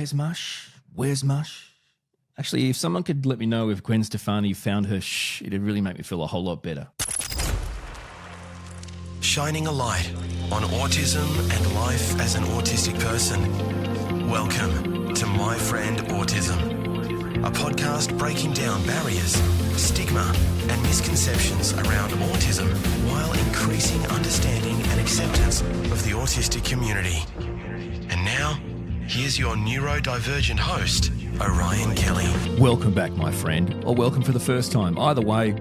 Where's Mush? Where's Mush? Actually, if someone could let me know if Gwen Stefani found her it'd really make me feel a whole lot better. Shining a light on autism and life as an autistic person. Welcome to My Friend Autism, a podcast breaking down barriers, stigma, and misconceptions around autism while increasing understanding and acceptance of the autistic community. And now, here's your neurodivergent host, Orion Kelly. Welcome back, my friend, or welcome for the first time. Either way,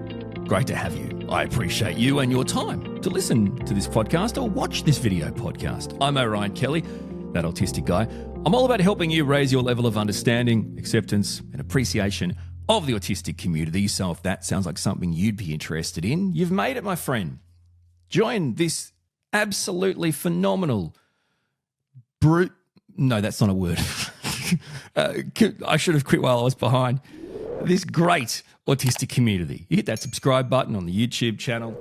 great to have you. I appreciate you and your time to listen to this podcast or watch this video podcast. I'm Orion Kelly, that autistic guy. I'm all about helping you raise your level of understanding, acceptance, and appreciation of the autistic community. So if that sounds like something you'd be interested in, you've made it, my friend. Join this absolutely phenomenal No, that's not a word. I should have quit while I was behind. This great autistic community. You hit that subscribe button on the YouTube channel,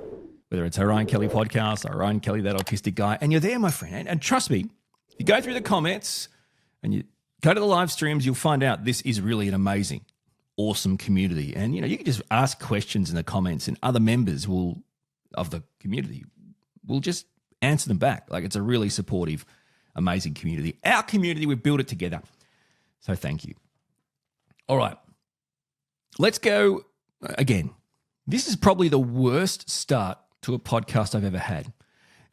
whether it's Orion Kelly Podcast or Orion Kelly, that autistic guy, and you're there, my friend. And trust me, if you go through the comments and you go to the live streams, you'll find out this is really an amazing, awesome community. And, you can just ask questions in the comments and other members of the community will just answer them back. Like, it's a really supportive, amazing community. Our community, we've built it together. So thank you. All right. Let's go again. This is probably the worst start to a podcast I've ever had.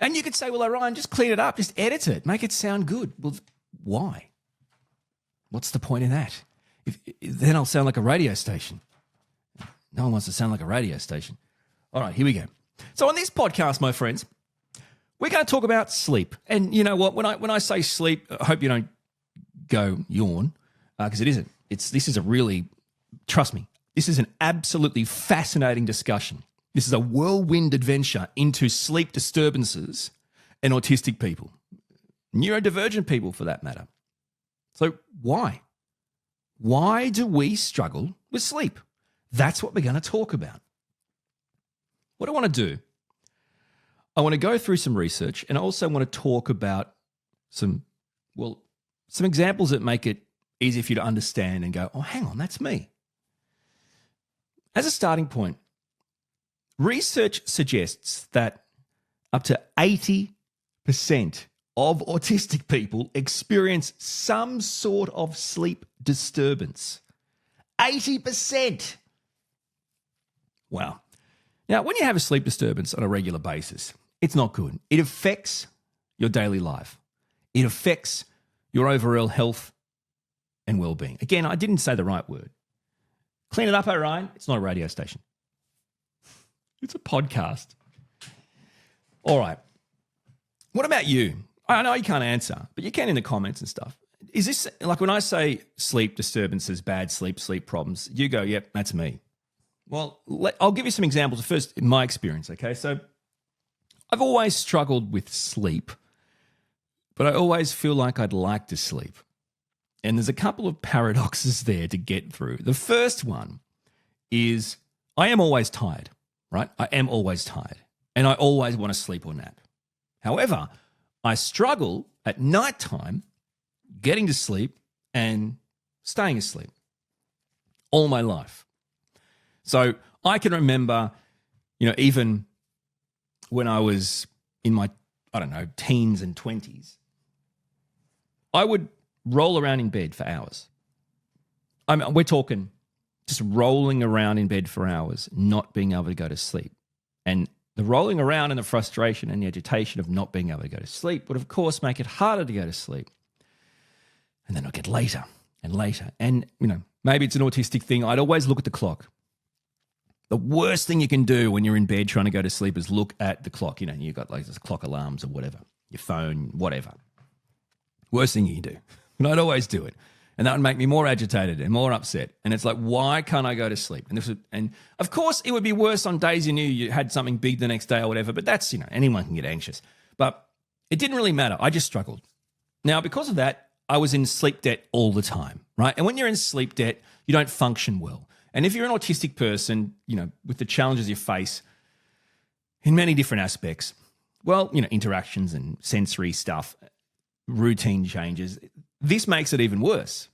And you could say, well, Orion, just clean it up, just edit it, make it sound good. Well, why? What's the point in that? Then I'll sound like a radio station. No one wants to sound like a radio station. All right, here we go. So on this podcast, my friends, we're going to talk about sleep. And you know what? When I say sleep, I hope you don't go yawn, because it isn't. This is a really, trust me, this is an absolutely fascinating discussion. This is a whirlwind adventure into sleep disturbances and autistic people, neurodivergent people for that matter. So why? Why do we struggle with sleep? That's what we're going to talk about. What I want to do, I want to go through some research, and I also want to talk about some examples that make it easy for you to understand and go, oh, hang on, that's me. As a starting point, research suggests that up to 80% of autistic people experience some sort of sleep disturbance. 80%. Wow. Now, when you have a sleep disturbance on a regular basis, it's not good. It affects your daily life. It affects your overall health and well-being. Again, I didn't say the right word. Clean it up, Orion. It's not a radio station. It's a podcast. All right. What about you? I know you can't answer, but you can in the comments and stuff. Is this, like when I say sleep disturbances, bad sleep problems, you go, yep, that's me. Well, I'll give you some examples. First, in my experience, okay? So I've always struggled with sleep, but I always feel like I'd like to sleep. And there's a couple of paradoxes there to get through. The first one is I am always tired, right? I am always tired, and I always want to sleep or nap. However, I struggle at nighttime getting to sleep and staying asleep all my life. So I can remember, even when I was in my, teens and 20s, I would roll around in bed for hours. We're talking just rolling around in bed for hours, not being able to go to sleep. And the rolling around and the frustration and the agitation of not being able to go to sleep would, of course, make it harder to go to sleep. And then I'd get later and later. And, maybe it's an autistic thing. I'd always look at the clock. The worst thing you can do when you're in bed trying to go to sleep is look at the clock. You've got like those clock alarms or whatever, your phone, whatever. Worst thing you can do. And I'd always do it. And that would make me more agitated and more upset. And it's like, why can't I go to sleep? And of course, it would be worse on days you knew you had something big the next day or whatever. But that's, anyone can get anxious. But it didn't really matter. I just struggled. Now, because of that, I was in sleep debt all the time, right? And when you're in sleep debt, you don't function well. And if you're an autistic person, with the challenges you face in many different aspects, well, interactions and sensory stuff, routine changes, this makes it even worse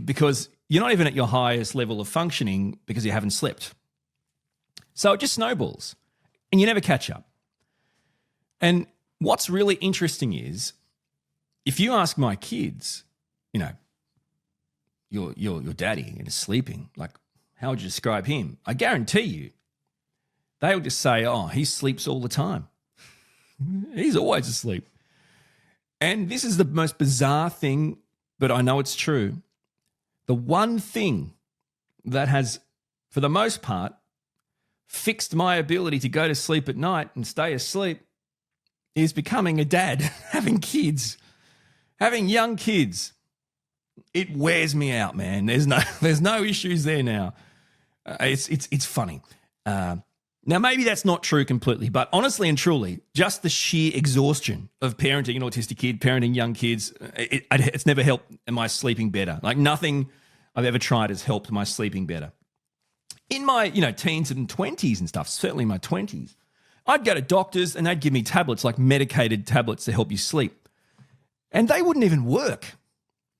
because you're not even at your highest level of functioning because you haven't slept. So it just snowballs and you never catch up. And what's really interesting is if you ask my kids, you know, your daddy is sleeping, like how would you describe him? I guarantee you they'll just say, oh, he sleeps all the time. He's always asleep. And this is the most bizarre thing, but I know it's true. The one thing that has, for the most part, fixed my ability to go to sleep at night and stay asleep is becoming a dad, having kids, having young kids. It wears me out, man. There's no issues there now. It's funny. Now, maybe that's not true completely, but honestly and truly, just the sheer exhaustion of parenting an autistic kid, parenting young kids, it's never helped my sleeping better. Like nothing I've ever tried has helped my sleeping better. In my, teens and 20s and stuff, certainly my 20s, I'd go to doctors and they'd give me tablets, like medicated tablets to help you sleep. And they wouldn't even work.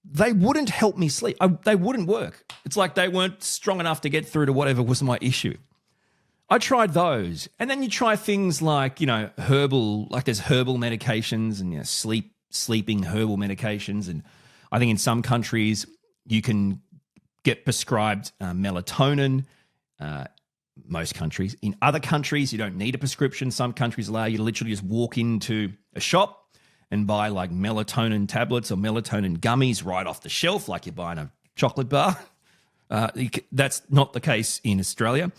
They wouldn't help me sleep. They wouldn't work. It's like they weren't strong enough to get through to whatever was my issue. I tried those. And then you try things like, herbal, like there's herbal medications and sleeping herbal medications. And I think in some countries you can get prescribed melatonin, most countries. In other countries, you don't need a prescription. Some countries allow you to literally just walk into a shop and buy like melatonin tablets or melatonin gummies right off the shelf, like you're buying a chocolate bar. That's not the case in Australia.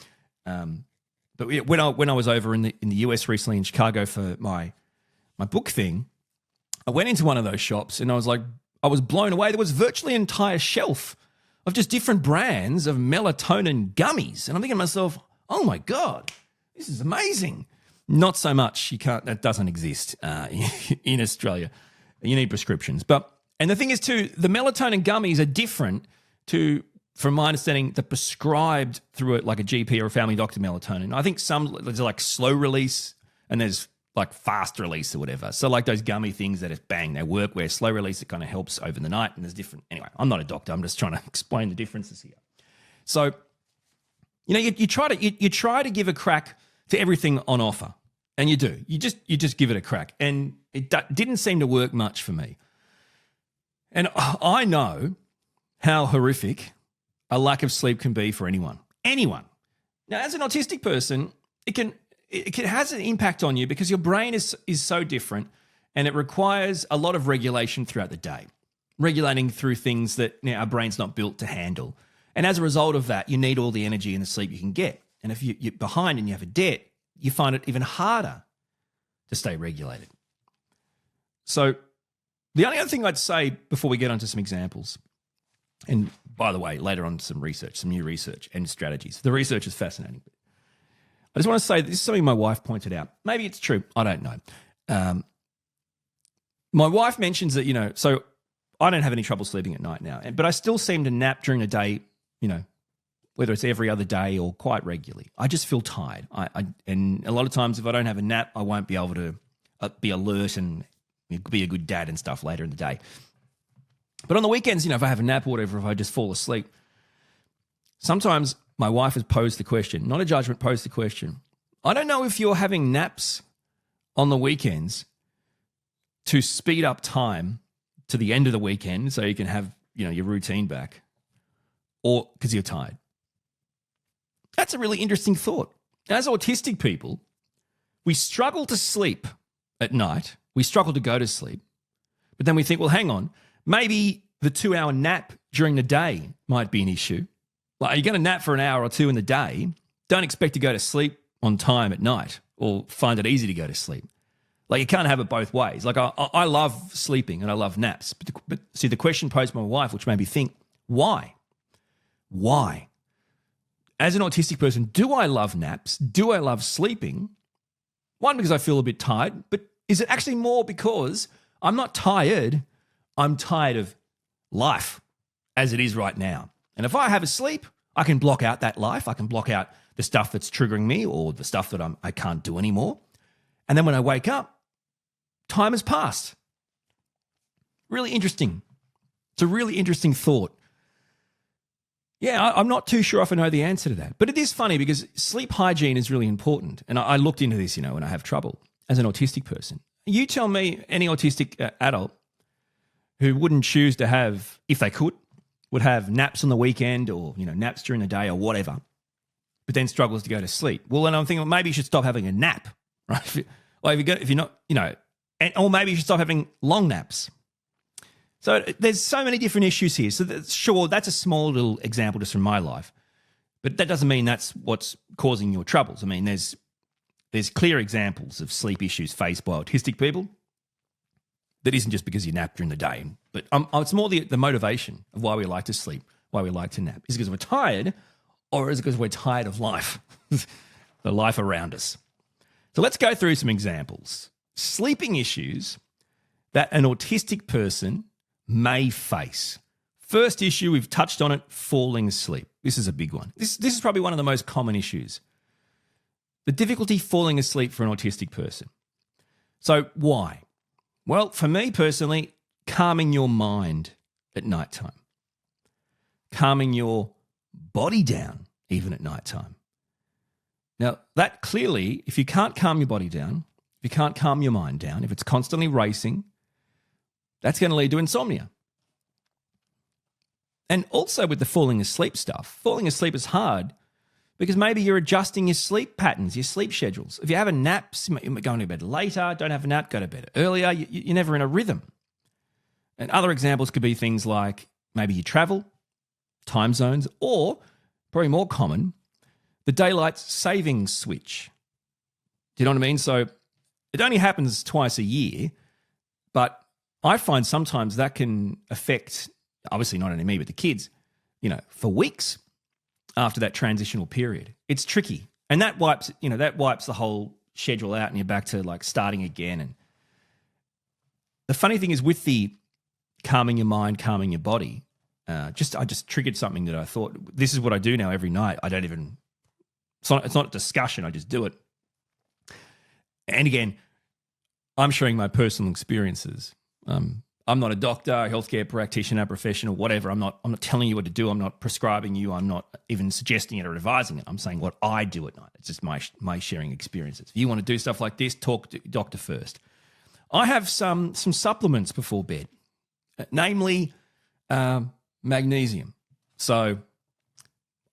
But when I was over in the US recently in Chicago for my book thing, I went into one of those shops and I was blown away. There was virtually an entire shelf of just different brands of melatonin gummies. And I'm thinking to myself, oh my God, this is amazing. Not so much. That doesn't exist in Australia. You need prescriptions. And the thing is too, the melatonin gummies are different to, from my understanding, the prescribed through like a GP or a family doctor melatonin. I think there's like slow release and there's like fast release or whatever. So like those gummy things that just bang, they work, where slow release, it kind of helps over the night and there's different. Anyway, I'm not a doctor. I'm just trying to explain the differences here. So, you try to give a crack to everything on offer, and you do. You just give it a crack, and it didn't seem to work much for me. And I know how horrific a lack of sleep can be for anyone. Anyone. Now, as an autistic person, it has an impact on you because your brain is so different, and it requires a lot of regulation throughout the day, regulating through things that our brain's not built to handle. And as a result of that, you need all the energy and the sleep you can get. And if you're behind and you have a debt, you find it even harder to stay regulated. So the only other thing I'd say before we get onto some examples, and by the way, later on some new research and strategies. The research is fascinating. I just want to say this is something my wife pointed out. Maybe it's true. I don't know. My wife mentions that, so I don't have any trouble sleeping at night now, but I still seem to nap during the day, whether it's every other day or quite regularly. I just feel tired. And a lot of times if I don't have a nap, I won't be able to be alert and be a good dad and stuff later in the day. But on the weekends, if I have a nap or whatever, if I just fall asleep, sometimes my wife has posed the question, not a judgment, posed the question. I don't know if you're having naps on the weekends to speed up time to the end of the weekend so you can have, your routine back, or because you're tired. That's a really interesting thought. As autistic people, we struggle to sleep at night. We struggle to go to sleep. But then we think, well, hang on, maybe the 2-hour nap during the day might be an issue. Like, are you going to nap for an hour or two in the day? Don't expect to go to sleep on time at night or find it easy to go to sleep. Like, you can't have it both ways. Like, I love sleeping and I love naps. But see, the question posed by my wife, which made me think, why? Why? As an autistic person, do I love naps? Do I love sleeping? One, because I feel a bit tired, but is it actually more because I'm not tired, I'm tired of life as it is right now. And if I have a sleep, I can block out that life. I can block out the stuff that's triggering me or the stuff that I can't do anymore. And then when I wake up, time has passed. Really interesting. It's a really interesting thought. Yeah, I'm not too sure if I know the answer to that. But it is funny because sleep hygiene is really important. And I looked into this, when I have trouble as an autistic person. You tell me any autistic adult who wouldn't choose to have, if they could, would have naps on the weekend or, naps during the day or whatever, but then struggles to go to sleep. Well, then I'm thinking, maybe you should stop having a nap, right? If you're not, or maybe you should stop having long naps. So there's so many different issues here. So sure, that's a small little example just from my life, but that doesn't mean that's what's causing your troubles. I mean, there's clear examples of sleep issues faced by autistic people that isn't just because you nap during the day, but it's more the motivation of why we like to sleep, why we like to nap. Is it because we're tired, or is it because we're tired of life, the life around us? So let's go through some examples. Sleeping issues that an autistic person may face. First issue, we've touched on it, falling asleep. This is a big one. This is probably one of the most common issues. The difficulty falling asleep for an autistic person. So why? Well, for me personally, calming your mind at nighttime. Calming your body down even at nighttime. Now, that clearly, if you can't calm your body down, if you can't calm your mind down, if it's constantly racing, that's going to lead to insomnia. And also with the falling asleep stuff, falling asleep is hard because maybe you're adjusting your sleep patterns, your sleep schedules. If you have a nap, you might go to bed later, don't have a nap, go to bed earlier, you're never in a rhythm. And other examples could be things like maybe you travel, time zones, or probably more common, the daylight saving switch. Do you know what I mean? So it only happens twice a year, but I find sometimes that can affect, obviously not only me, but the kids, for weeks after that transitional period. It's tricky. And that wipes the whole schedule out and you're back to like starting again. And the funny thing is with the calming your mind, calming your body, I just triggered something that I thought, this is what I do now every night. It's not a discussion, I just do it. And again, I'm sharing my personal experiences. I'm not a doctor, a healthcare practitioner, professional, whatever. I'm not telling you what to do. I'm not prescribing you. I'm not even suggesting it or advising it. I'm saying what I do at night. It's just my sharing experiences. If you want to do stuff like this, talk to your doctor first. I have some supplements before bed, namely magnesium. So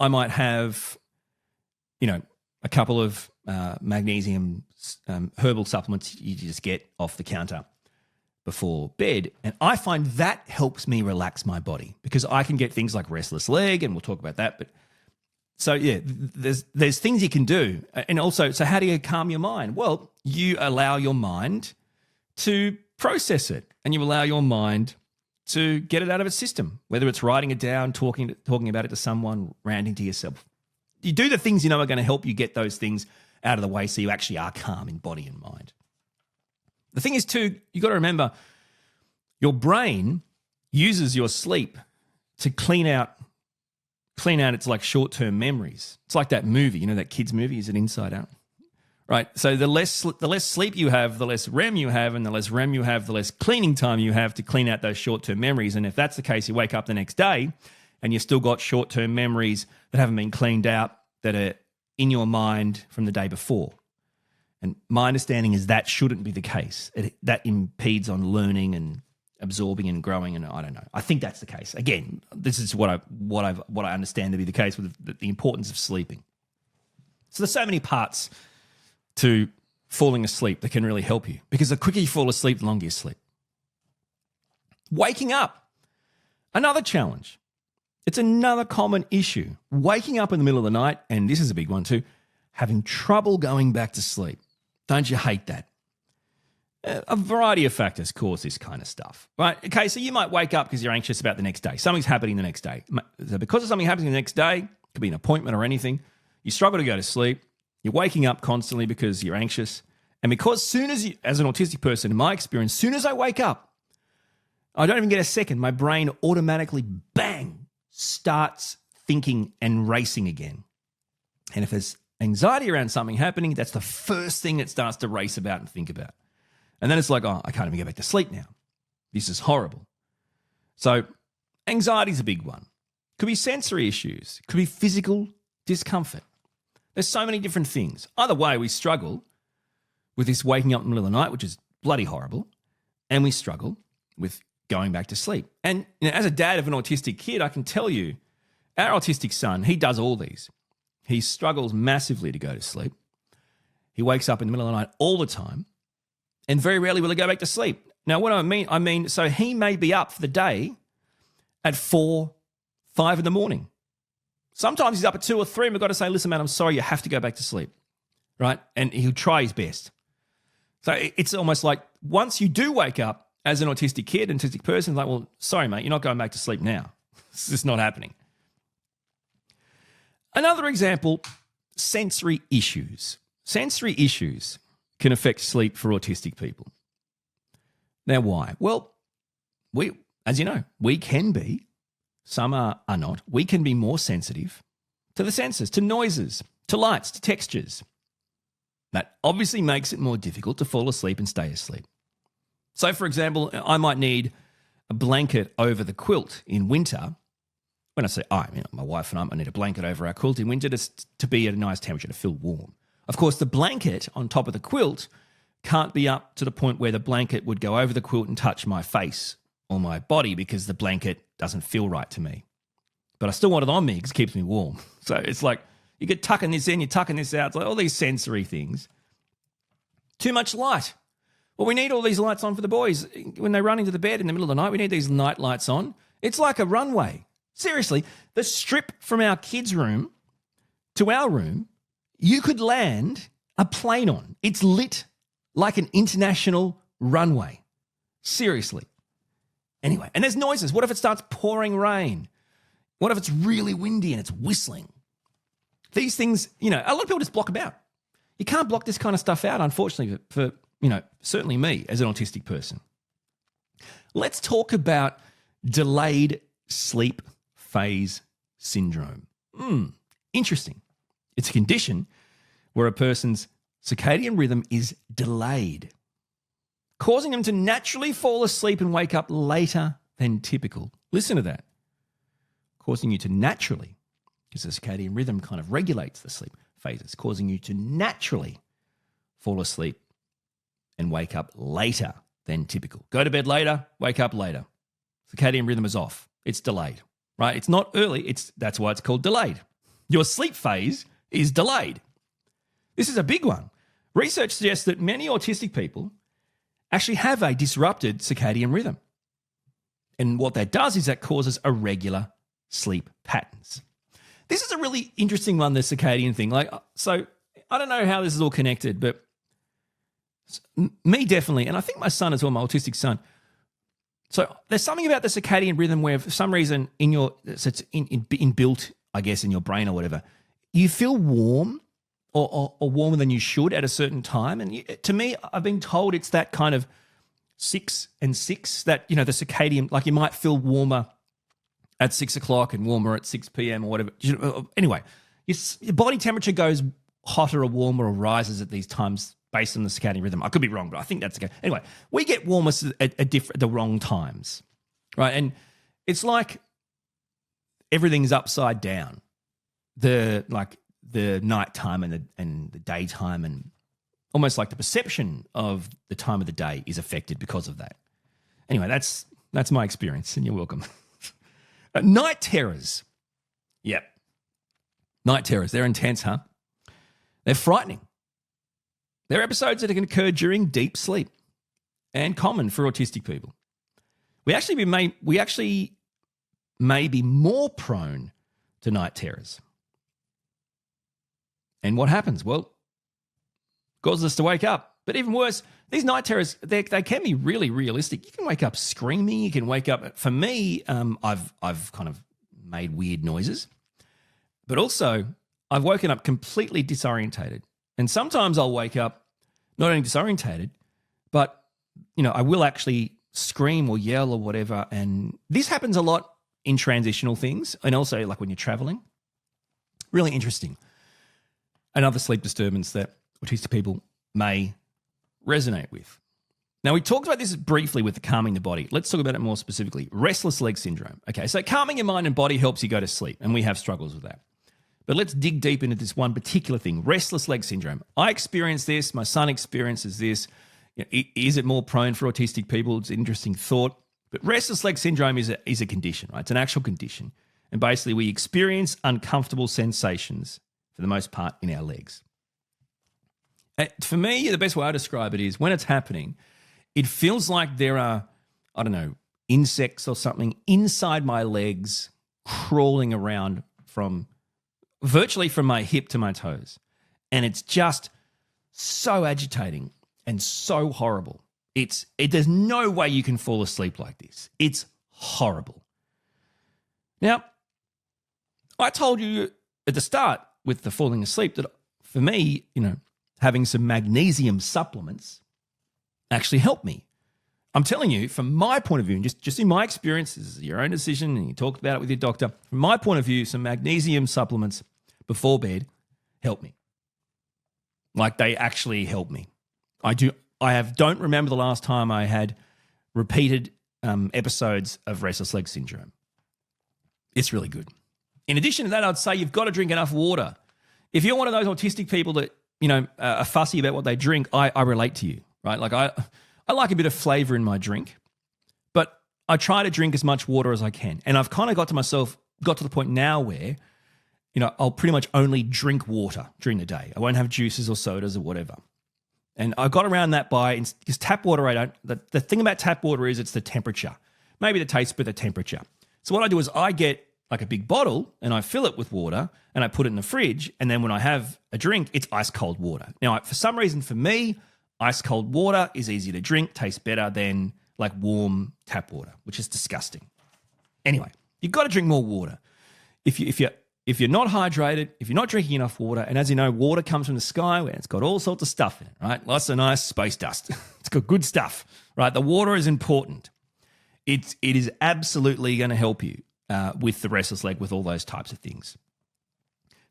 I might have, a couple of magnesium herbal supplements you just get off the counter before bed. And I find that helps me relax my body because I can get things like restless leg, and we'll talk about that. But so, yeah, there's things you can do. And also, so how do you calm your mind? Well, you allow your mind to process it and you allow your mind to get it out of its system, whether it's writing it down, talking about it to someone, ranting to yourself. You do the things are going to help you get those things out of the way so you actually are calm in body and mind. The thing is, too, you got to remember your brain uses your sleep to clean out its like short-term memories. It's like that movie, that kids movie, is it Inside Out? Right. So the less sleep you have, the less REM you have, and the less REM you have, the less cleaning time you have to clean out those short-term memories. And if that's the case, you wake up the next day and you've still got short-term memories that haven't been cleaned out that are in your mind from the day before. And my understanding is that shouldn't be the case. That impedes on learning and absorbing and growing, and I don't know. I think that's the case. Again, this is what I understand to be the case with the importance of sleeping. So there's so many parts to falling asleep that can really help you, because the quicker you fall asleep, the longer you sleep. Waking up, another challenge. It's another common issue. Waking up in the middle of the night, and this is a big one too, having trouble going back to sleep. Don't you hate that? A variety of factors cause this kind of stuff, right? Okay, so you might wake up because you're anxious about the next day. Something's happening the next day. So because of something happening the next day, it could be an appointment or anything, you struggle to go to sleep. You're waking up constantly because you're anxious. And because soon as you, as an autistic person, in my experience, soon as I wake up, I don't even get a second, my brain automatically, bang, starts thinking and racing again. And if there's anxiety around something happening, that's the first thing it starts to race about and think about. And then it's like, oh, I can't even get back to sleep now. This is horrible. So Anxiety's a big one. Could be sensory issues. Could be physical discomfort. There's so many different things. Either way, we struggle with this waking up in the middle of the night, which is bloody horrible, and we struggle with going back to sleep. And as a dad of an autistic kid, I can tell you, our autistic son, he does all these. He struggles massively to go to sleep. He wakes up in the middle of the night all the time, and very rarely will he go back to sleep. Now, what I mean, so he may be up for the day at 4, 5 in the morning. Sometimes he's up at 2 or 3, and we've got to say, listen, man, I'm sorry, you have to go back to sleep, right? And he'll try his best. So it's almost like once you do wake up as an autistic kid, an autistic person, it's like, well, sorry, mate, you're not going back to sleep now. It's just not happening. Another example, sensory issues. Sensory issues can affect sleep for autistic people. Now, why? Well, as you know, we can be, some are not, we can be more sensitive to the senses, to noises, to lights, to textures. That obviously makes it more difficult to fall asleep and stay asleep. So, for example, I might need a blanket over the quilt in winter. When I say my wife and I need a blanket over our quilt in winter to be at a nice temperature, to feel warm. Of course, the blanket on top of the quilt can't be up to the point where the blanket would go over the quilt and touch my face or my body because the blanket doesn't feel right to me. But I still want it on me because it keeps me warm. So it's like you get tucking this in, you're tucking this out. It's like all these sensory things. Too much light. Well, we need all these lights on for the boys. When they run into the bed in the middle of the night, we need these night lights on. It's like a runway. Seriously, the strip from our kids' room to our room, you could land a plane on. It's lit like an international runway. Seriously. Anyway, and there's noises. What if it starts pouring rain? What if it's really windy and it's whistling? These things, a lot of people just block them out. You can't block this kind of stuff out, unfortunately, for certainly me as an autistic person. Let's talk about delayed sleep phase syndrome. Interesting. It's a condition where a person's circadian rhythm is delayed, causing them to naturally fall asleep and wake up later than typical. Listen to that. Causing you to naturally, because the circadian rhythm kind of regulates the sleep phases, causing you to naturally fall asleep and wake up later than typical. Go to bed later, wake up later. Circadian rhythm is off. It's delayed, right? It's not early. That's why it's called delayed. Your sleep phase is delayed. This is a big one. Research suggests that many autistic people actually have a disrupted circadian rhythm. And what that does is that causes irregular sleep patterns. This is a really interesting one, the circadian thing. So I don't know how this is all connected, but me definitely, and I think my son as well, my autistic son. So there's something about the circadian rhythm where for some reason it's inbuilt, I guess, in your brain or whatever, you feel warm or warmer than you should at a certain time. And to me, I've been told it's that kind of 6 and 6 that, the circadian, like you might feel warmer at 6 o'clock and warmer at 6 p.m. or whatever. Anyway, your body temperature goes hotter or warmer or rises at these times based on the circadian rhythm. I could be wrong, but I think that's okay. Anyway, we get warmer at the wrong times, right? And it's like everything's upside down. The nighttime and the daytime, and almost like the perception of the time of the day is affected because of that. Anyway, that's my experience, and you're welcome. Night terrors. Yep. Night terrors. They're intense, huh? They're frightening. They're episodes that can occur during deep sleep and common for autistic people. We actually may be more prone to night terrors. And what happens? Well, causes us to wake up. But even worse, these night terrors, they can be really realistic. You can wake up screaming. You can wake up. For me, I've kind of made weird noises. But also, I've woken up completely disorientated. And sometimes I'll wake up not only disorientated, but, I will actually scream or yell or whatever. And this happens a lot in transitional things and also like when you're traveling. Really interesting. Another sleep disturbance that autistic people may resonate with. Now, we talked about this briefly with the calming the body. Let's talk about it more specifically. Restless leg syndrome. Okay, so calming your mind and body helps you go to sleep, and we have struggles with that. But let's dig deep into this one particular thing, restless leg syndrome. I experienced this. My son experiences this. Is it more prone for autistic people? It's an interesting thought. But restless leg syndrome is a condition, right? It's an actual condition. And basically, we experience uncomfortable sensations, for the most part, in our legs. For me, the best way I describe it is when it's happening, it feels like there are, I don't know, insects or something inside my legs crawling around virtually from my hip to my toes. And it's just so agitating and so horrible. There's no way you can fall asleep like this. It's horrible. Now, I told you at the start with the falling asleep that for me, having some magnesium supplements actually helped me. I'm telling you, from my point of view, and just in my experience, this is your own decision, and you talked about it with your doctor. From my point of view, some magnesium supplements before bed help me. Like, they actually help me. Don't remember the last time I had repeated episodes of restless leg syndrome. It's really good. In addition to that, I'd say you've got to drink enough water. If you're one of those autistic people that, are fussy about what they drink, I relate to you, right? Like, I like a bit of flavor in my drink, but I try to drink as much water as I can. And I've kind of got to the point now where, I'll pretty much only drink water during the day. I won't have juices or sodas or whatever. And I got around that because tap water, the thing about tap water is it's the temperature. Maybe the taste, but the temperature. So what I do is I get like a big bottle and I fill it with water and I put it in the fridge. And then when I have a drink, it's ice cold water. Now, for some reason, for me, ice cold water is easier to drink, tastes better than like warm tap water, which is disgusting. Anyway, you've got to drink more water. If you're not hydrated, if you're not drinking enough water, and as you know, water comes from the sky where it's got all sorts of stuff in it, right? Lots of nice space dust. It's got good stuff, right? The water is important. It is absolutely going to help you with the restless leg, with all those types of things.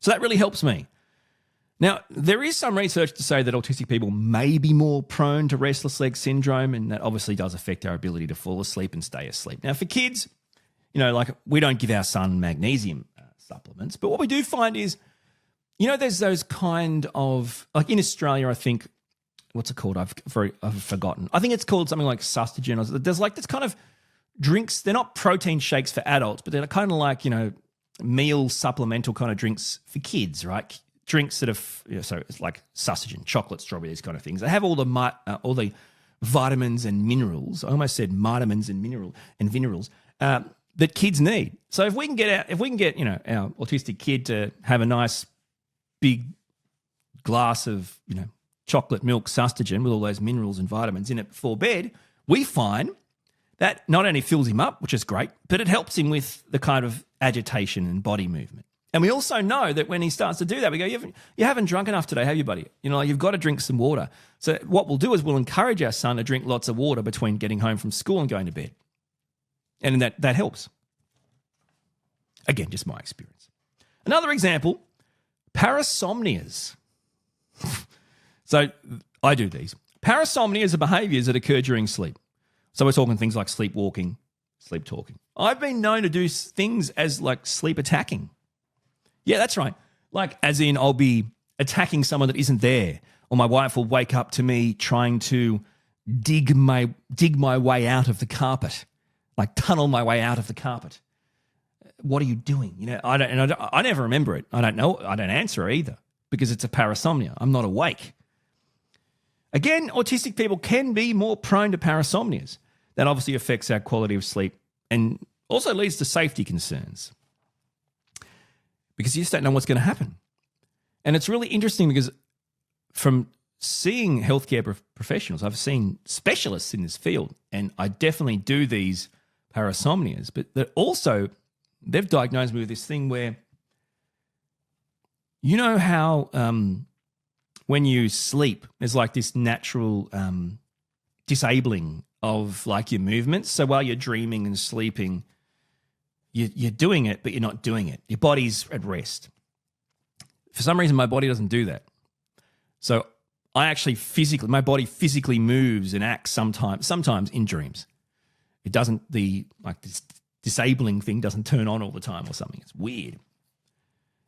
So that really helps me. Now, there is some research to say that autistic people may be more prone to restless leg syndrome, and that obviously does affect our ability to fall asleep and stay asleep. Now, for kids, like we don't give our son magnesium supplements, but what we do find is, there's those kind of, like in Australia, I think, what's it called? I've forgotten. I think it's called something like Sustagen. There's like this kind of drinks. They're not protein shakes for adults, but they're kind of like, meal supplemental kind of drinks for kids, right? Drinks that are, so it's like Sustagen, chocolate, strawberry, these kind of things. They have all the vitamins and minerals. I almost said vitamins and minerals that kids need. So if we can get our autistic kid to have a nice big glass of chocolate milk Sustagen with all those minerals and vitamins in it before bed, we find that not only fills him up, which is great, but it helps him with the kind of agitation and body movement. And we also know that when he starts to do that, we go, you haven't drunk enough today, have you, buddy? You've got to drink some water. So what we'll do is we'll encourage our son to drink lots of water between getting home from school and going to bed. And that helps. Again, just my experience. Another example, parasomnias. So I do these. Parasomnias are behaviors that occur during sleep. So we're talking things like sleepwalking, sleep talking. I've been known to do things as like sleep attacking. Yeah, that's right. Like as in I'll be attacking someone that isn't there, or my wife will wake up to me trying to dig my way out of the carpet, like tunnel my way out of the carpet. What are you doing? I never remember it. I don't know. I don't answer either because it's a parasomnia. I'm not awake. Again, autistic people can be more prone to parasomnias. That obviously affects our quality of sleep and also leads to safety concerns because you just don't know what's going to happen. And it's really interesting because from seeing healthcare professionals, I've seen specialists in this field, and I definitely do these parasomnias, but that also they've diagnosed me with this thing where, how when you sleep, there's like this natural disabling of like your movements. So while you're dreaming and sleeping, you're doing it, but you're not doing it. Your body's at rest. For some reason, my body doesn't do that. So I actually my body physically moves and acts sometimes in dreams. It doesn't, this disabling thing doesn't turn on all the time or something. It's weird.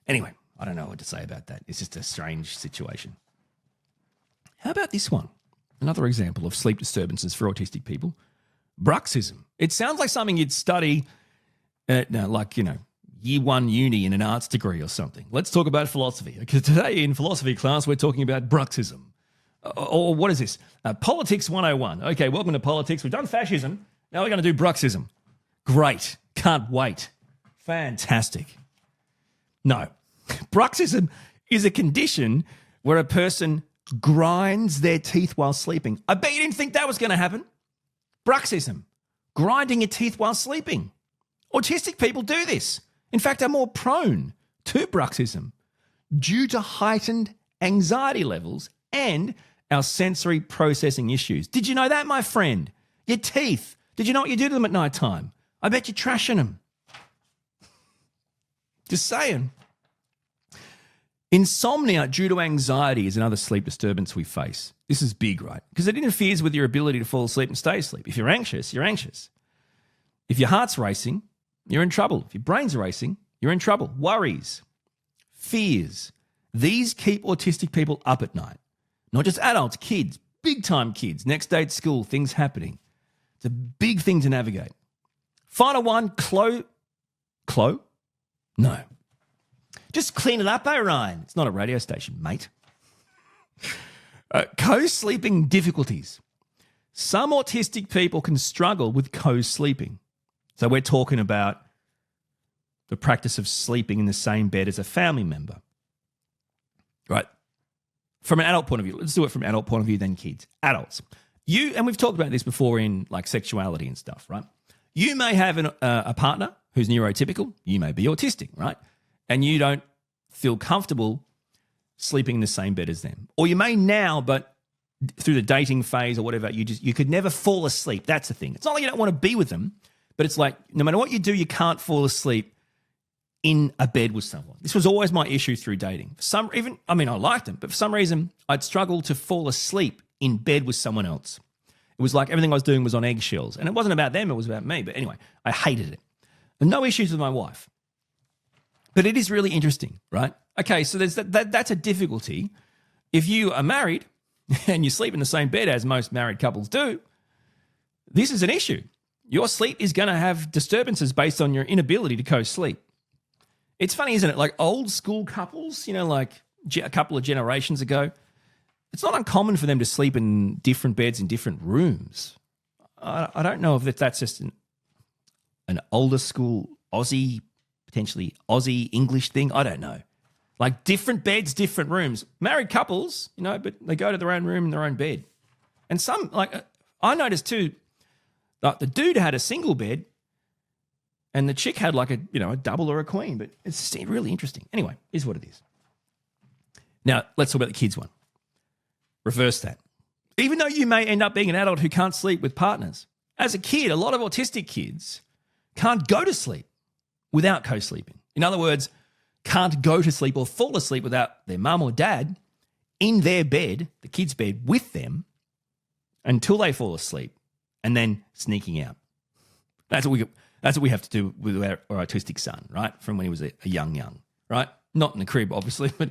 Anyway, I don't know what to say about that. It's just a strange situation. How about this one? Another example of sleep disturbances for autistic people. Bruxism. It sounds like something you'd study at, year one uni in an arts degree or something. Let's talk about philosophy. Because today in philosophy class, we're talking about Bruxism. Or what is this? Politics 101. Okay, welcome to politics. We've done fascism. Now we're going to do Bruxism. Great. Can't wait. Fantastic. No. Bruxism is a condition where a person grinds their teeth while sleeping. I bet you didn't think that was going to happen. Bruxism. Grinding your teeth while sleeping. Autistic people do this. In fact, are more prone to bruxism due to heightened anxiety levels and our sensory processing issues. Did you know that, my friend? Your teeth. Did you know what you do to them at night time? I bet you're trashing them. Just saying. Insomnia due to anxiety is another sleep disturbance we face. This is big, right? Because it interferes with your ability to fall asleep and stay asleep. If you're anxious, you're anxious. If your heart's racing, you're in trouble. If your brain's racing, you're in trouble. Worries, fears. These keep autistic people up at night. Not just adults, kids, big-time kids. Next day at school, things happening. It's a big thing to navigate. Final one, Clo? No. Just clean it up, Orion. It's not a radio station, mate. Co-sleeping difficulties. Some autistic people can struggle with co-sleeping. So we're talking about the practice of sleeping in the same bed as a family member. Right? From an adult point of view, let's do it from an adult point of view, then kids. Adults. And we've talked about this before in like sexuality and stuff, right? You may have a partner who's neurotypical. You may be autistic, right? And you don't feel comfortable sleeping in the same bed as them. Or you may now, but through the dating phase or whatever, you could never fall asleep. That's the thing. It's not like you don't want to be with them, but it's like no matter what you do, you can't fall asleep in a bed with someone. This was always my issue through dating. I liked them, but for some reason, I'd struggle to fall asleep in bed with someone else. It was like everything I was doing was on eggshells. And it wasn't about them, it was about me. But anyway, I hated it. And no issues with my wife. But it is really interesting, right? Okay, so there's that's a difficulty. If you are married and you sleep in the same bed as most married couples do, this is an issue. Your sleep is going to have disturbances based on your inability to co-sleep. It's funny, isn't it? Like old school couples, like a couple of generations ago, it's not uncommon for them to sleep in different beds in different rooms. I don't know if that's just an older school Aussie, potentially Aussie English thing. I don't know. Like different beds, different rooms. Married couples, but they go to their own room in their own bed. And some, I noticed too, like the dude had a single bed and the chick had like a double or a queen, but it's really interesting. Anyway, is what it is. Now, let's talk about the kids one. Reverse that. Even though you may end up being an adult who can't sleep with partners, as a kid, a lot of autistic kids can't go to sleep without co-sleeping. In other words, can't go to sleep or fall asleep without their mum or dad in their bed, the kid's bed, with them until they fall asleep and then sneaking out. That's what we have to do with our autistic son, right? From when he was a young, right? Not in the crib, obviously, but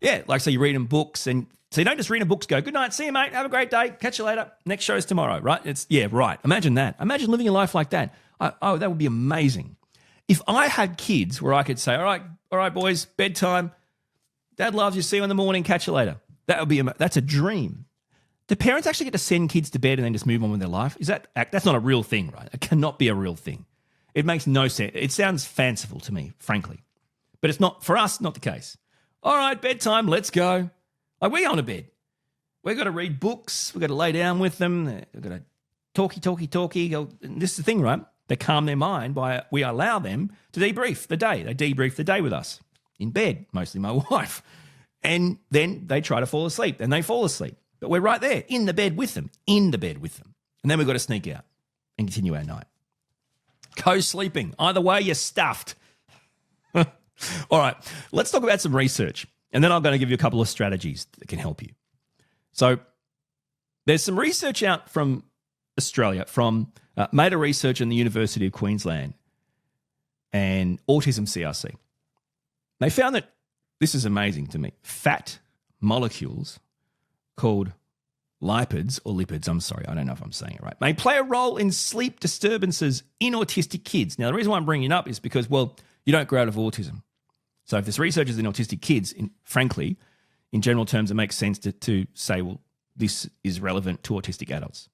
yeah, so you read him books and so you don't just read him books, go, good night, see you, mate, have a great day, catch you later, next show's tomorrow, right? Right. Imagine that. Imagine living a life like that. That would be amazing. If I had kids where I could say, all right, boys, bedtime, dad loves you, see you in the morning, catch you later. That's a dream. Do parents actually get to send kids to bed and then just move on with their life? That's not a real thing, right? It cannot be a real thing. It makes no sense. It sounds fanciful to me, frankly. But it's not, for us, not the case. All right, bedtime, let's go. Like we go to bed. We've got to read books. We've got to lay down with them. We've got to talky. And this is the thing, right? They calm their mind by we allow them to debrief the day. They debrief the day with us in bed, mostly my wife. And then they try to fall asleep and they fall asleep. But we're right there in the bed with them. And then we've got to sneak out and continue our night. Co-sleeping. Either way, you're stuffed. All right, let's talk about some research. And then I'm going to give you a couple of strategies that can help you. So there's some research out from Australia, from Meta Research and the University of Queensland and Autism CRC. They found that, this is amazing to me, fat molecules called lipids, I don't know if I'm saying it right, may play a role in sleep disturbances in autistic kids. Now, the reason why I'm bringing it up is because, well, you don't grow out of autism. So if there's research in autistic kids, frankly, in general terms, it makes sense to say, well, this is relevant to autistic adults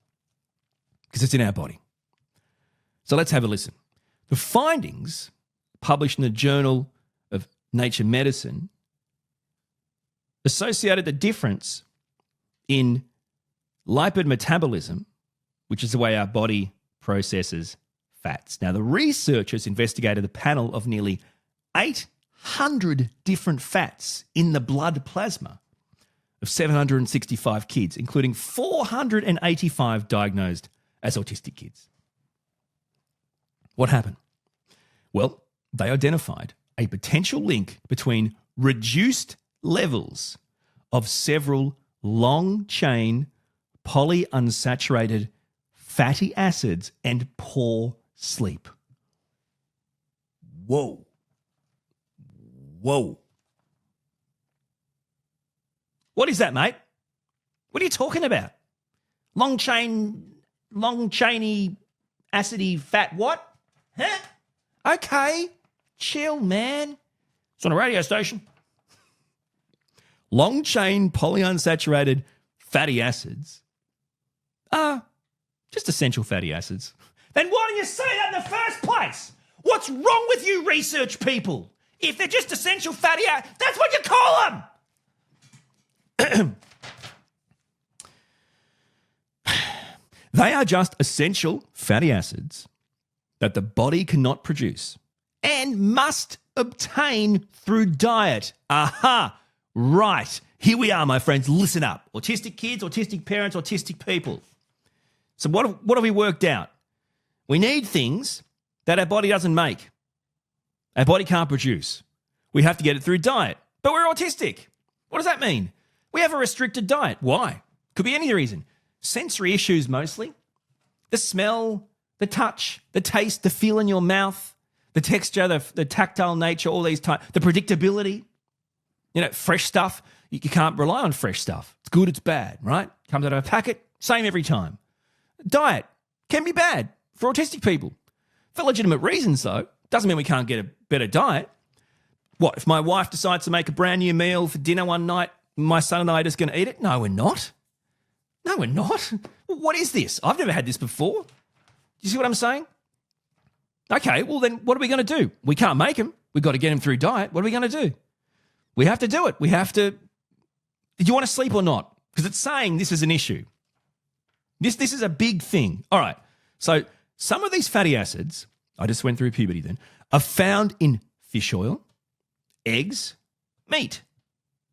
because it's in our body. So let's have a listen. The findings published in the Journal of Nature Medicine associated the difference in lipid metabolism, which is the way our body processes fats. Now, the researchers investigated a panel of nearly 800 different fats in the blood plasma of 765 kids, including 485 diagnosed as autistic kids. What happened? Well, they identified a potential link between reduced levels of several long-chain polyunsaturated fatty acids and poor sleep. Whoa. What is that, mate? What are you talking about? Long-chainy, acidy fat what? Huh? Okay, chill, man. It's on a radio station. Long-chain polyunsaturated fatty acids are just essential fatty acids. Then why didn't you say that in the first place? What's wrong with you research people? If they're just essential fatty acids, that's what you call them. They are just essential fatty acids that the body cannot produce and must obtain through diet. Aha, right. Here we are, my friends. Listen up. Autistic kids, autistic parents, autistic people. So what have we worked out? We need things that our body doesn't make. Our body can't produce. We have to get it through diet. But we're autistic. What does that mean? We have a restricted diet. Why? Could be any reason. Sensory issues mostly. The smell, the touch, the taste, the feel in your mouth, the texture, the tactile nature, all these types, the predictability. You know, fresh stuff. You can't rely on fresh stuff. It's good, it's bad, right? Comes out of a packet, same every time. Diet can be bad for autistic people. For legitimate reasons, though. Doesn't mean we can't get a better diet. What, if my wife decides to make a brand new meal for dinner one night, my son and I are just going to eat it? No, we're not. No, we're not. What is this? I've never had this before. Do you see what I'm saying? Okay, well then what are we going to do? We can't make them. We've got to get them through diet. What are we going to do? We have to do it. We have to. Do you want to sleep or not? Because it's saying this is an issue. This is a big thing. All right. So some of these fatty acids, I just went through puberty then, are found in fish oil, eggs, meat.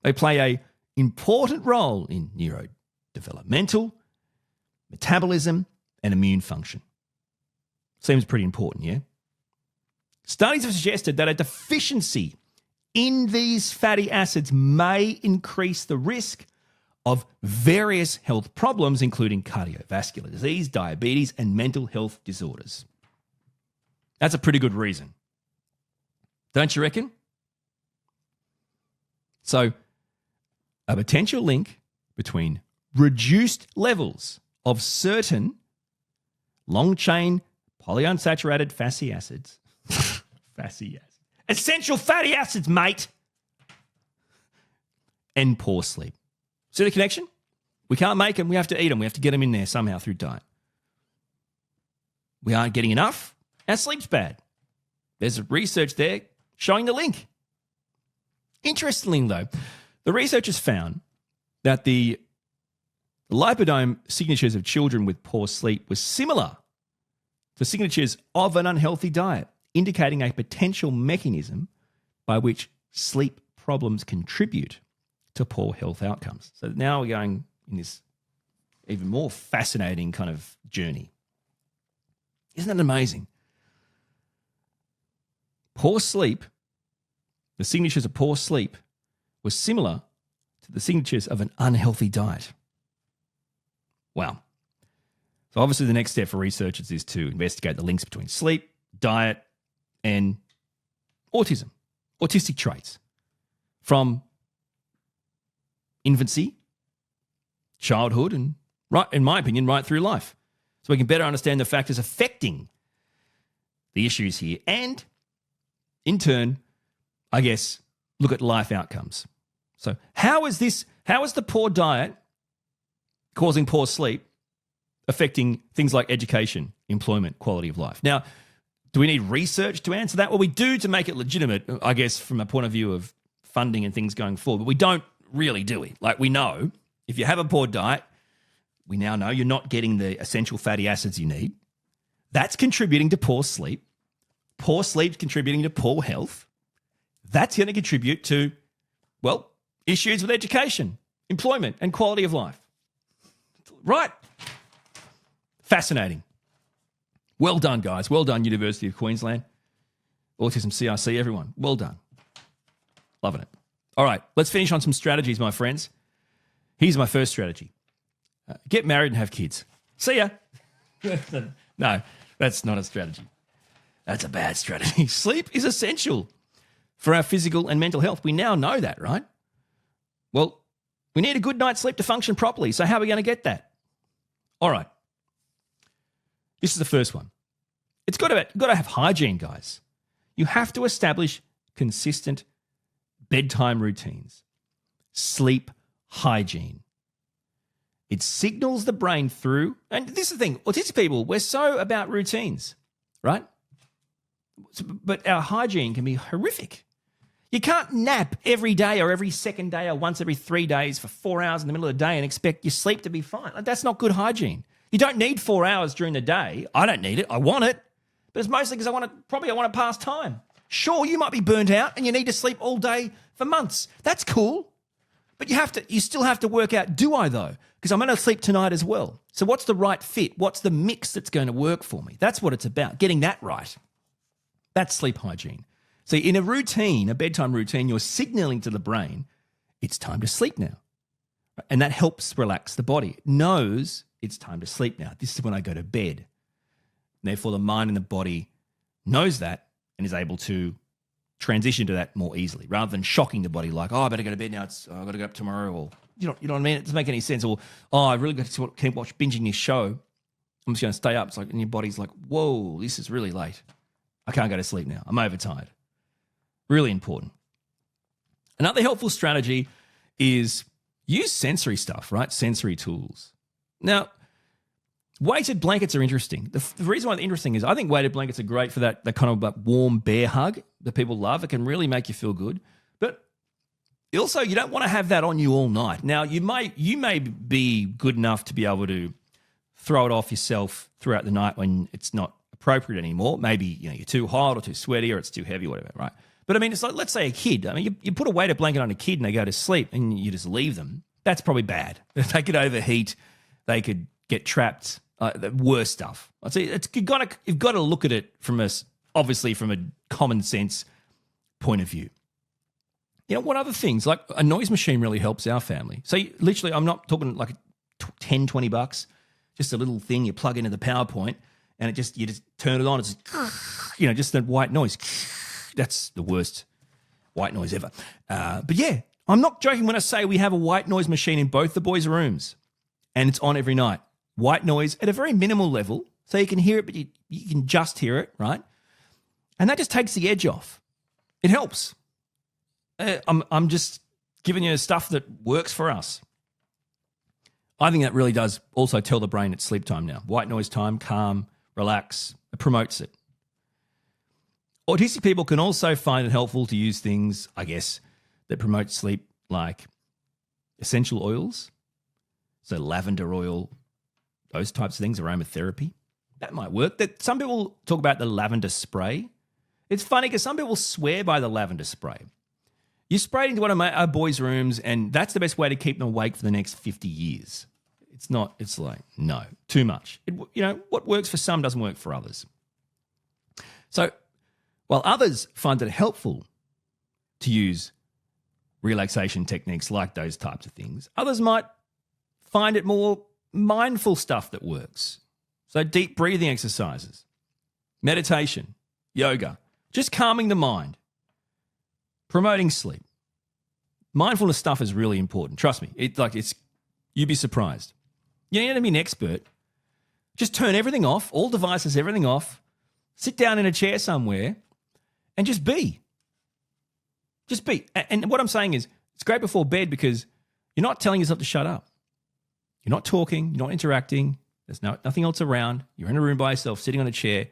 They play an important role in neurodevelopmental, metabolism, and immune function. Seems pretty important, yeah? Studies have suggested that a deficiency in these fatty acids may increase the risk of various health problems, including cardiovascular disease, diabetes, and mental health disorders. That's a pretty good reason. Don't you reckon? So, a potential link between reduced levels of certain long-chain polyunsaturated fatty acids, essential fatty acids, mate, and poor sleep. See the connection? We can't make them. We have to eat them. We have to get them in there somehow through diet. We aren't getting enough. Our sleep's bad. There's research there showing the link. Interestingly, though, the researchers found that the lipidome signatures of children with poor sleep were similar to signatures of an unhealthy diet, indicating a potential mechanism by which sleep problems contribute to poor health outcomes. So now we're going in this even more fascinating kind of journey. Isn't that amazing? Poor sleep, the signatures of poor sleep were similar to the signatures of an unhealthy diet. Wow. So obviously the next step for researchers is to investigate the links between sleep, diet, and autism, autistic traits from infancy, childhood, and, right, in my opinion, right through life. So we can better understand the factors affecting the issues here and, in turn, I guess, look at life outcomes. So how is the poor diet causing poor sleep affecting things like education, employment, quality of life? Now, do we need research to answer that? Well, we do to make it legitimate, I guess, from a point of view of funding and things going forward, but we don't really, do we? Like, we know if you have a poor diet, we now know you're not getting the essential fatty acids you need. That's contributing to poor sleep. Poor sleep contributing to poor health. That's going to contribute to, well, issues with education, employment, and quality of life. Right. Fascinating. Well done, guys. Well done, University of Queensland. Autism CRC, everyone. Well done. Loving it. All right, let's finish on some strategies, my friends. Here's my first strategy. Get married and have kids. See ya. No, that's not a strategy. That's a bad strategy. Sleep is essential for our physical and mental health. We now know that, right? Well, we need a good night's sleep to function properly. So how are we going to get that? All right. This is the first one. You've got to have hygiene, guys. You have to establish consistent bedtime routines. Sleep hygiene. It signals the brain through, and this is the thing, autistic people, we're so about routines, right? But our hygiene can be horrific. You can't nap every day or every second day or once every 3 days for 4 hours in the middle of the day and expect your sleep to be fine. Like, that's not good hygiene. You don't need 4 hours during the day. I don't need it. I want it. But it's mostly because I want to pass time. Sure, you might be burnt out and you need to sleep all day for months. That's cool. But you still have to work out, do I though? Because I'm going to sleep tonight as well. So what's the right fit? What's the mix that's going to work for me? That's what it's about, getting that right. That's sleep hygiene. So in a routine, a bedtime routine, you're signaling to the brain, it's time to sleep now. And that helps relax the body. It knows it's time to sleep now. This is when I go to bed. And therefore, the mind and the body knows that and is able to transition to that more easily, rather than shocking the body like, oh, I better go to bed now. I've got to go up tomorrow. Or you know what I mean? It doesn't make any sense. Or, oh, I've really got to keep binging this show. I'm just going to stay up. It's like, and your body's like, whoa, this is really late. I can't go to sleep now. I'm overtired. Really important. Another helpful strategy is use sensory stuff, right? Sensory tools. Now, weighted blankets are interesting. The reason why they're interesting is I think weighted blankets are great for that kind of like warm bear hug that people love. It can really make you feel good. But also, you don't want to have that on you all night. Now, you may be good enough to be able to throw it off yourself throughout the night when it's not appropriate anymore. Maybe you're too hot or too sweaty or it's too heavy or whatever, right? But I mean, it's like, let's say a kid. I mean, you put a weighted blanket on a kid and they go to sleep and you just leave them. That's probably bad. They could overheat. They could get trapped. The worst stuff. I'd say you've got to look at it from a common sense point of view. What other things? Like a noise machine really helps our family. So literally, I'm not talking like $10, $20, just a little thing you plug into the PowerPoint and you just turn it on. It's just that white noise. That's the worst white noise ever. But yeah, I'm not joking when I say we have a white noise machine in both the boys' rooms and it's on every night. White noise at a very minimal level, so you can hear it, but you can just hear it, right? And that just takes the edge off. It helps. I'm just giving you stuff that works for us. I think that really does also tell the brain it's sleep time now. White noise time, calm, relax. It promotes it. Autistic people can also find it helpful to use things, I guess, that promote sleep, like essential oils. So lavender oil, those types of things, aromatherapy. That might work. Some people talk about the lavender spray. It's funny because some people swear by the lavender spray. You spray it into one of our boys' rooms and that's the best way to keep them awake for the next 50 years. It's like, no, too much. What works for some doesn't work for others. So while others find it helpful to use relaxation techniques like those types of things, others might find it more mindful stuff that works. So deep breathing exercises, meditation, yoga, just calming the mind, promoting sleep. Mindfulness stuff is really important. Trust me. You'd be surprised. You don't need to be an expert. Just turn everything off, all devices, everything off. Sit down in a chair somewhere and just be. Just be. And what I'm saying is, it's great before bed because you're not telling yourself to shut up. You're not talking. You're not interacting. There's nothing else around. You're in a room by yourself, sitting on a chair,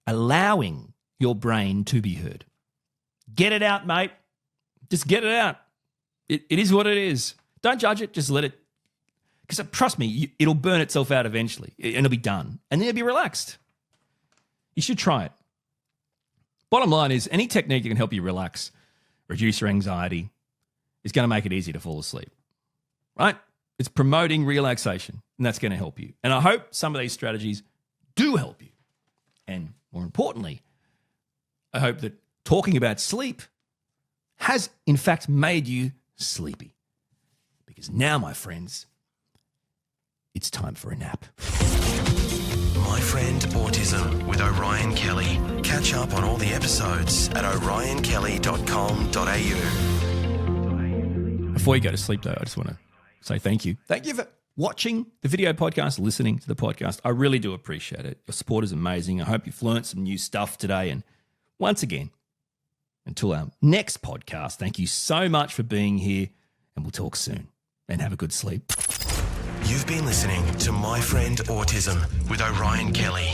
allowing your brain to be heard. Get it out, mate. Just get it out. It is what it is. Don't judge it. Just let it. Because trust me, it'll burn itself out eventually and it'll be done. And then you'll be relaxed. You should try it. Bottom line is, any technique that can help you relax, reduce your anxiety, is going to make it easy to fall asleep. Right? It's promoting relaxation, and that's going to help you. And I hope some of these strategies do help you. And more importantly, I hope that talking about sleep has, in fact, made you sleepy. Because now, my friends, it's time for a nap. My Friend Autism with Orion Kelly. Catch up on all the episodes at orionkelly.com.au. Before you go to sleep, though, I just want to say thank you. Thank you for watching the video podcast, listening to the podcast. I really do appreciate it. Your support is amazing. I hope you've learned some new stuff today. And once again, until our next podcast, thank you so much for being here, and we'll talk soon. And have a good sleep. You've been listening to My Friend Autism with Orion Kelly.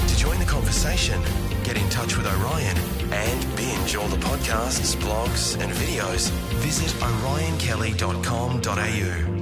To join the conversation, get in touch with Orion and binge all the podcasts, blogs and videos, visit orionkelly.com.au.